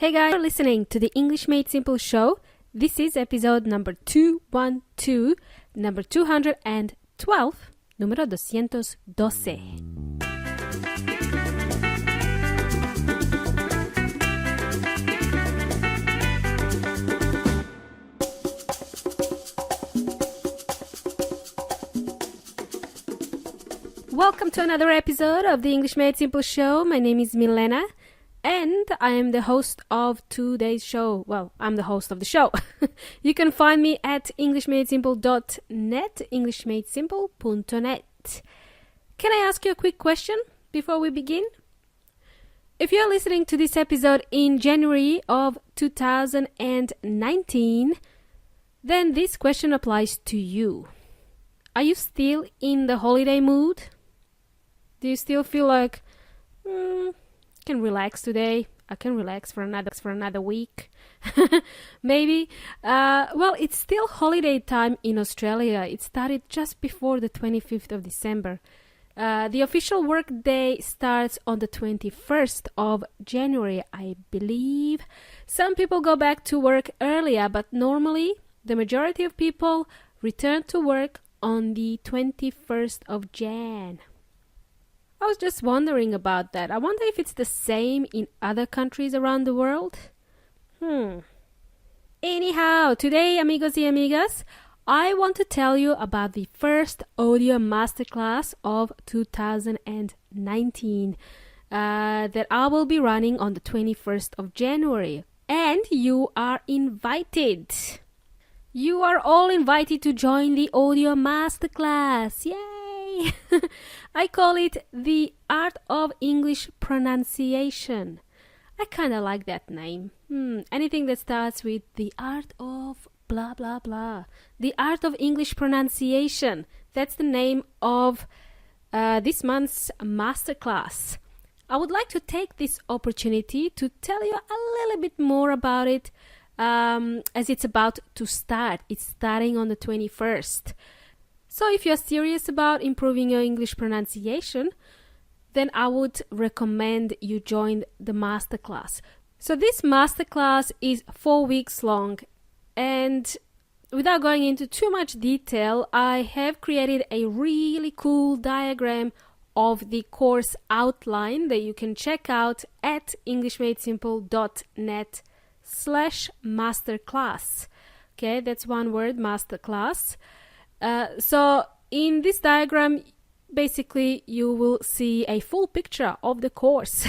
Hey guys, you're listening to the English Made Simple show. This is episode number 212, number 212, número 212. Welcome to another episode of the English Made Simple show. My name is Milena and I am the host of today's show. Well, I'm the host of the show. You can find me at englishmadesimple.net, englishmadesimple.net. Can I ask you a quick question before we begin? If you're listening to this episode in January of 2019, then this question applies to you. Are you still in the holiday mood? Do you still feel like, I can relax today, I can relax for another week? Maybe. Well, it's still holiday time in Australia. It started just before the 25th of December. The official work day starts on the 21st of January, I believe. Some people go back to work earlier, but normally the majority of people return to work on the 21st of Jan. I was just wondering about that. I wonder if it's the same in other countries around the world. Anyhow, today, amigos y amigas, I want to tell you about the first audio masterclass of 2019 that I will be running on the 21st of January. And you are invited. You are all invited to join the audio masterclass. Yay! I call it the Art of English Pronunciation. I kind of like that name. Anything that starts with the art of blah blah blah. The Art of English Pronunciation. That's the name of this month's masterclass. I would like to take this opportunity to tell you a little bit more about it as it's about to start. It's starting on the 21st. So if you're serious about improving your English pronunciation, then I would recommend you join the masterclass. So this masterclass is 4 weeks long, and without going into too much detail, I have created a really cool diagram of the course outline that you can check out at englishmadesimple.net/masterclass. Okay, that's one word, masterclass. So in this diagram, basically you will see a full picture of the course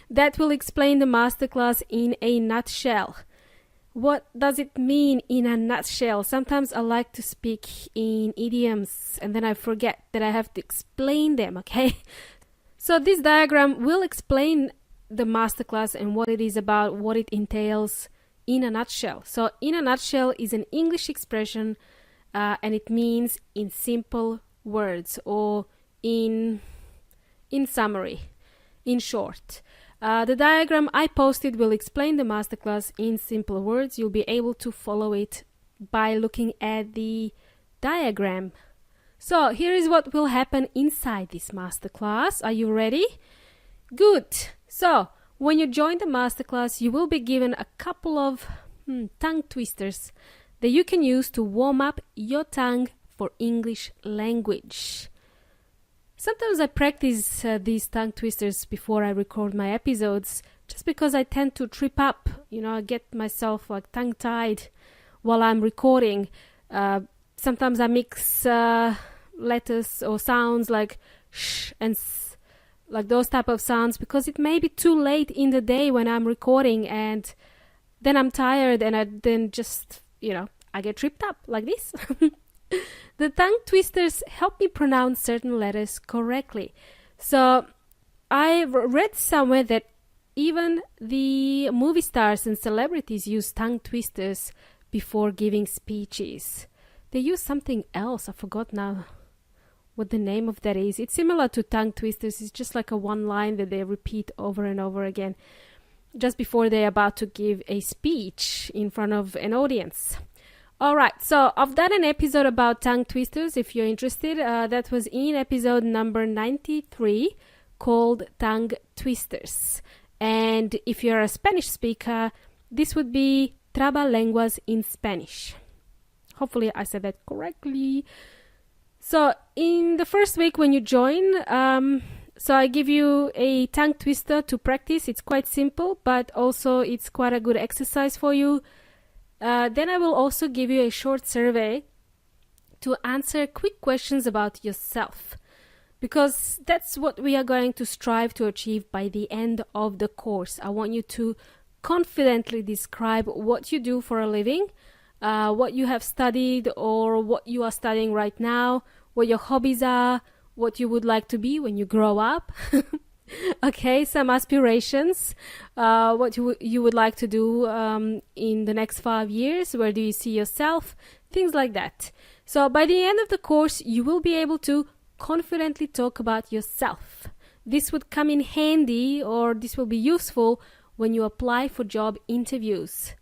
that will explain the masterclass in a nutshell. What does it mean in a nutshell? Sometimes I like to speak in idioms and then I forget that I have to explain them, okay? So this diagram will explain the masterclass and what it is about, what it entails in a nutshell. So in a nutshell is an English expression and it means in simple words or in summary, in short. The diagram I posted will explain the masterclass in simple words. You'll be able to follow it by looking at the diagram. So here is what will happen inside this masterclass. Are you ready? Good. So when you join the masterclass, you will be given a couple of tongue twisters that you can use to warm up your tongue for English language. Sometimes I practice these tongue twisters before I record my episodes just because I tend to trip up. I get myself like tongue-tied while I'm recording. Sometimes I mix letters or sounds like sh and s, like those type of sounds, because it may be too late in the day when I'm recording and then I'm tired and I then just, I get tripped up like this. The tongue twisters help me pronounce certain letters correctly. So I read somewhere that even the movie stars and celebrities use tongue twisters before giving speeches. They use something else. I forgot now what the name of that is. It's similar to tongue twisters. It's just like a one line that they repeat over and over again just before they're about to give a speech in front of an audience. Alright, so I've done an episode about tongue twisters. If you're interested, that was in episode number 93 called Tongue Twisters. And if you're a Spanish speaker, this would be Trabalenguas in Spanish. Hopefully I said that correctly. So in the first week when you join, so I give you a tongue twister to practice. It's quite simple, but also it's quite a good exercise for you. Then I will also give you a short survey to answer quick questions about yourself, because that's what we are going to strive to achieve by the end of the course. I want you to confidently describe what you do for a living, what you have studied or what you are studying right now, what your hobbies are, what you would like to be when you grow up. Okay, some aspirations, what you would like to do in the next 5 years, where do you see yourself, things like that. So by the end of the course, you will be able to confidently talk about yourself. This would come in handy, or this will be useful when you apply for job interviews.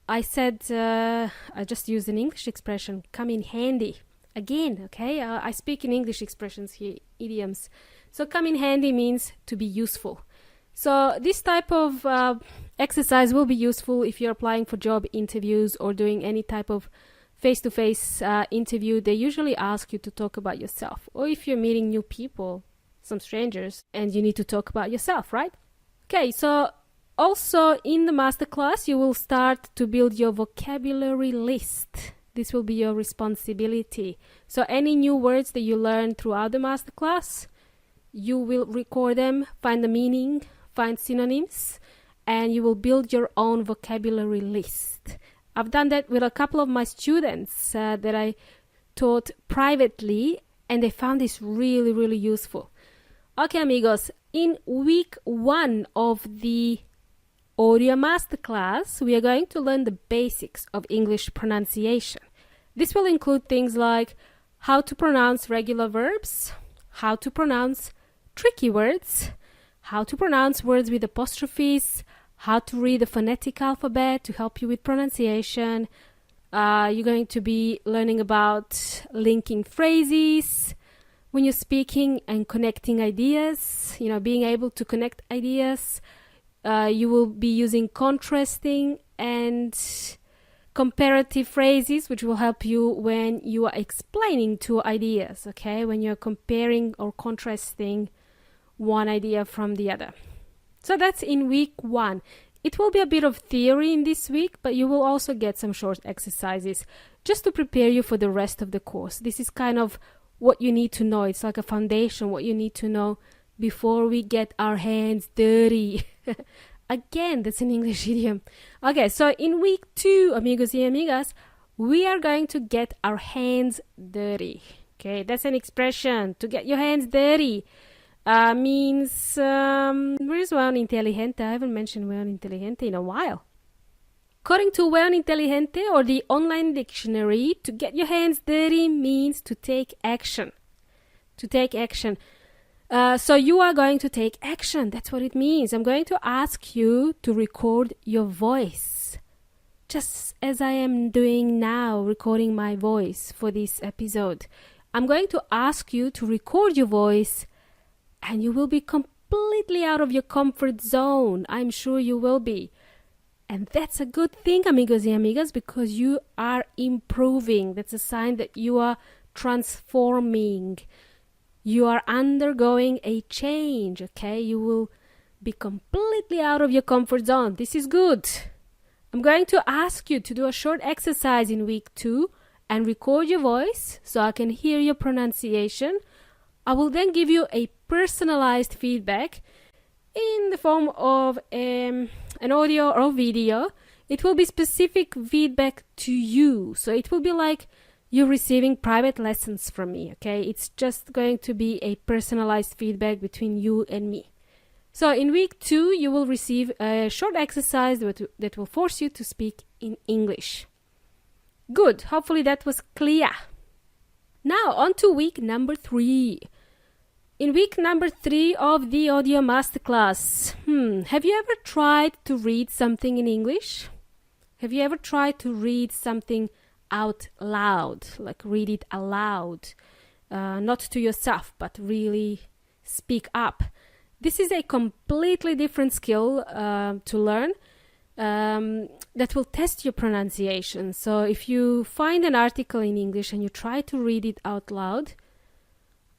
I said, I just used an English expression, come in handy. Again, okay, I speak in English expressions here, idioms. So come in handy means to be useful. So this type of exercise will be useful if you're applying for job interviews or doing any type of face-to-face interview. They usually ask you to talk about yourself. Or if you're meeting new people, some strangers, and you need to talk about yourself, right? Okay, so also in the masterclass, you will start to build your vocabulary list. This will be your responsibility. So any new words that you learn throughout the masterclass, you will record them, find the meaning, find synonyms, and you will build your own vocabulary list. I've done that with a couple of my students that I taught privately, and they found this really, really useful. Okay, amigos, in week 1 of the audio masterclass, we are going to learn the basics of English pronunciation. This will include things like how to pronounce regular verbs, how to pronounce tricky words, how to pronounce words with apostrophes, how to read the phonetic alphabet to help you with pronunciation. You're going to be learning about linking phrases when you're speaking and connecting ideas, being able to connect ideas. You will be using contrasting and comparative phrases, which will help you when you are explaining two ideas, okay? When you're comparing or contrasting one idea from the other. So that's in week 1. It will be a bit of theory in this week, but you will also get some short exercises just to prepare you for the rest of the course. This is kind of what you need to know. It's like a foundation, what you need to know before we get our hands dirty. Again, that's an English idiom. Okay, so in week 2, amigos y amigas, we are going to get our hands dirty. Okay, that's an expression, to get your hands dirty. Means, where's Weon Inteligente? I haven't mentioned Weon Inteligente in a while. According to Weon Inteligente, or the online dictionary, to get your hands dirty means to take action. To take action. So you are going to take action. That's what it means. I'm going to ask you to record your voice. Just as I am doing now, recording my voice for this episode. I'm going to ask you to record your voice, and you will be completely out of your comfort zone. I'm sure you will be. And that's a good thing, amigos y amigas, because you are improving. That's a sign that you are transforming. You are undergoing a change, okay? You will be completely out of your comfort zone. This is good. I'm going to ask you to do a short exercise in week 2 and record your voice so I can hear your pronunciation. I will then give you a personalized feedback in the form of an audio or video. It will be specific feedback to you. So it will be like you're receiving private lessons from me, okay? It's just going to be a personalized feedback between you and me. So in week 2, you will receive a short exercise that will force you to speak in English. Good. Hopefully that was clear. Now on to week number 3. In week number 3 of the audio masterclass, have you ever tried to read something in English? Have you ever tried to read something out loud, like read it aloud, not to yourself, but really speak up? This is a completely different skill to learn that will test your pronunciation. So if you find an article in English and you try to read it out loud,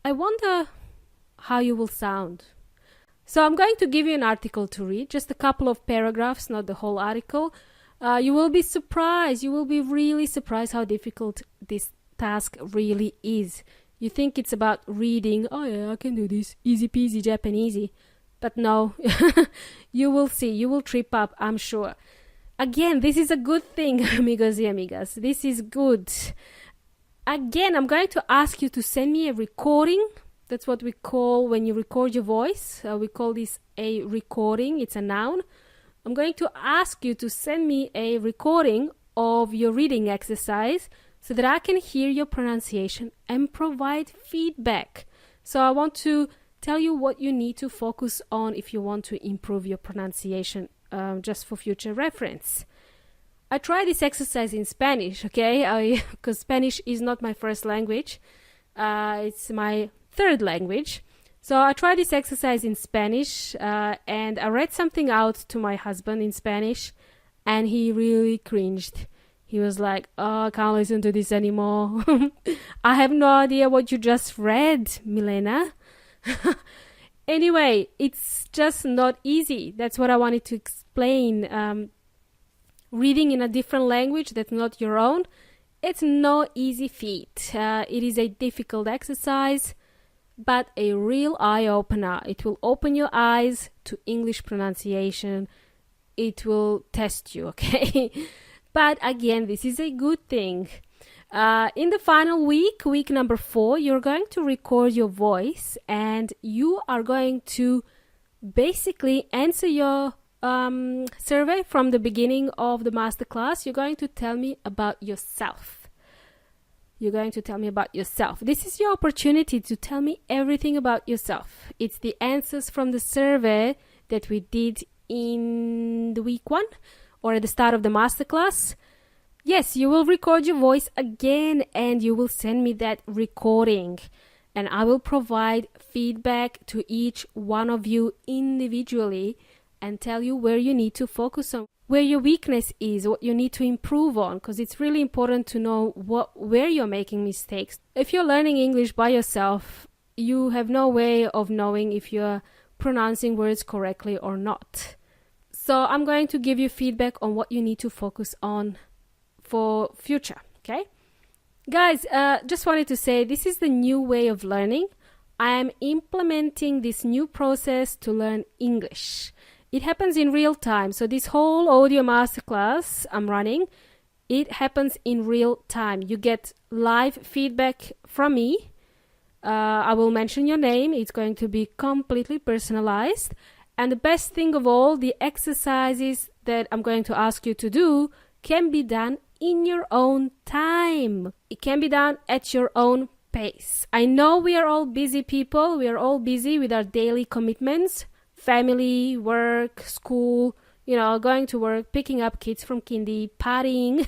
I wonder how you will sound. So I'm going to give you an article to read, just a couple of paragraphs, not the whole article. You will be surprised. You will be really surprised how difficult this task really is. You think it's about reading, oh yeah, I can do this, easy peasy Japanesey. But no, you will see, you will trip up, I'm sure. Again, this is a good thing, amigos y amigas. This is good. Again, I'm going to ask you to send me a recording. That's what we call when you record your voice. We call this a recording. It's a noun. I'm going to ask you to send me a recording of your reading exercise so that I can hear your pronunciation and provide feedback. So I want to tell you what you need to focus on if you want to improve your pronunciation, just for future reference. I tried this exercise in Spanish, okay? Because Spanish is not my first language. It's my third language. So I tried this exercise in Spanish and I read something out to my husband in Spanish and he really cringed. He was like, oh, I can't listen to this anymore. I have no idea what you just read, Milena. Anyway, it's just not easy. That's what I wanted to explain. Reading in a different language that's not your own, it's no easy feat. It is a difficult exercise, but a real eye-opener. It will open your eyes to English pronunciation. It will test you, okay? But again, this is a good thing. In the final week number 4, you're going to record your voice and you are going to basically answer your survey from the beginning of the masterclass. You're going to tell me about yourself. You're going to tell me about yourself. This is your opportunity to tell me everything about yourself. It's the answers from the survey that we did in the week 1 or at the start of the masterclass. Yes, you will record your voice again and you will send me that recording. And I will provide feedback to each one of you individually and tell you where you need to focus on, where your weakness is, what you need to improve on, because it's really important to know where you're making mistakes. If you're learning English by yourself, you have no way of knowing if you're pronouncing words correctly or not. So I'm going to give you feedback on what you need to focus on for future, okay? Guys, just wanted to say this is the new way of learning. I am implementing this new process to learn English. It happens in real time. So this whole audio masterclass I'm running, it happens in real time. You get live feedback from me. I will mention your name. It's going to be completely personalized. And the best thing of all, the exercises that I'm going to ask you to do can be done in your own time. It can be done at your own pace. I know we are all busy people. We are all busy with our daily commitments, family, work, school, going to work, picking up kids from kindy, partying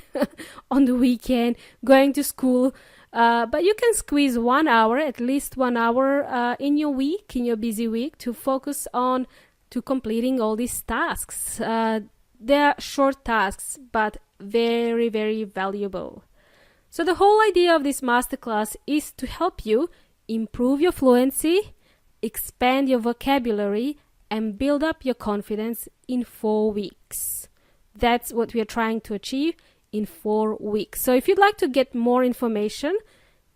on the weekend, going to school. But you can squeeze 1 hour, at least 1 hour in your week, in your busy week, to focus on to completing all these tasks. They're short tasks, but very, very valuable. So the whole idea of this masterclass is to help you improve your fluency, expand your vocabulary, and build up your confidence in 4 weeks. That's what we are trying to achieve in 4 weeks. So if you'd like to get more information,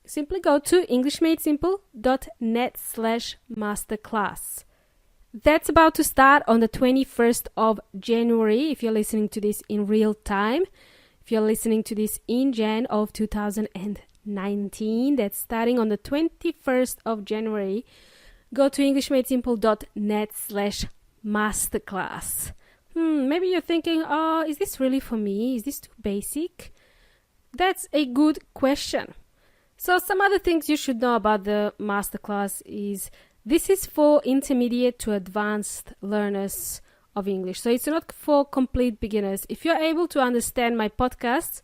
simply go to englishmadesimple.net/masterclass. That's about to start on the 21st of January if you're listening to this in real time. If you're listening to this in Jan of 2019, that's starting on the 21st of January. Go to englishmadesimple.net/masterclass. Maybe you're thinking, oh, is this really for me? Is this too basic? That's a good question. So some other things you should know about the masterclass is this is for intermediate to advanced learners of English. So it's not for complete beginners. If you're able to understand my podcasts,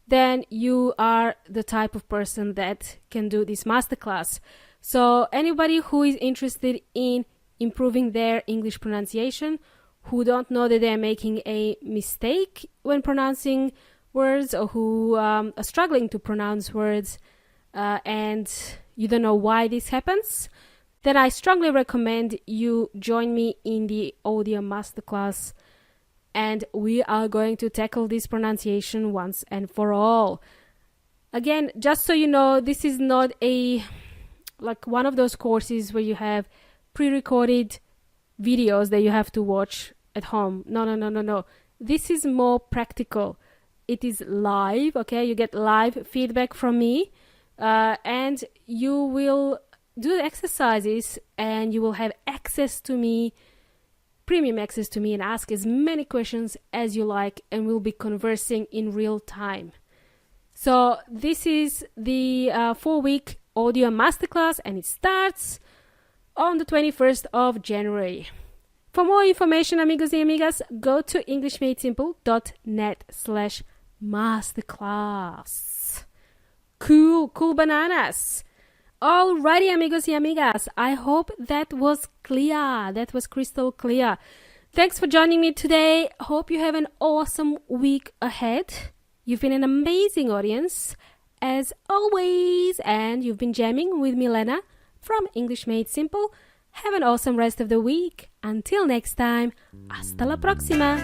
then you are the type of person that can do this masterclass. So anybody who is interested in improving their English pronunciation, who don't know that they're making a mistake when pronouncing words, or who are struggling to pronounce words and you don't know why this happens, then I strongly recommend you join me in the audio masterclass, and we are going to tackle this pronunciation once and for all. Again, just so you know, this is not like one of those courses where you have pre-recorded videos that you have to watch at home. No. This is more practical. It is live, okay? You get live feedback from me, and you will do the exercises, and you will have access to me, premium access to me, and ask as many questions as you like, and we'll be conversing in real time. So this is the 4-week audio masterclass, and it starts on the 21st of January. For more information, amigos y amigas, go to englishmadesimple.net/masterclass. Cool bananas. Alrighty, amigos y amigas, I hope that was clear. That was crystal clear. Thanks for joining me today. Hope you have an awesome week ahead. You've been an amazing audience, as always, and you've been jamming with Milena from English Made Simple. Have an awesome rest of the week. Until next time, hasta la próxima.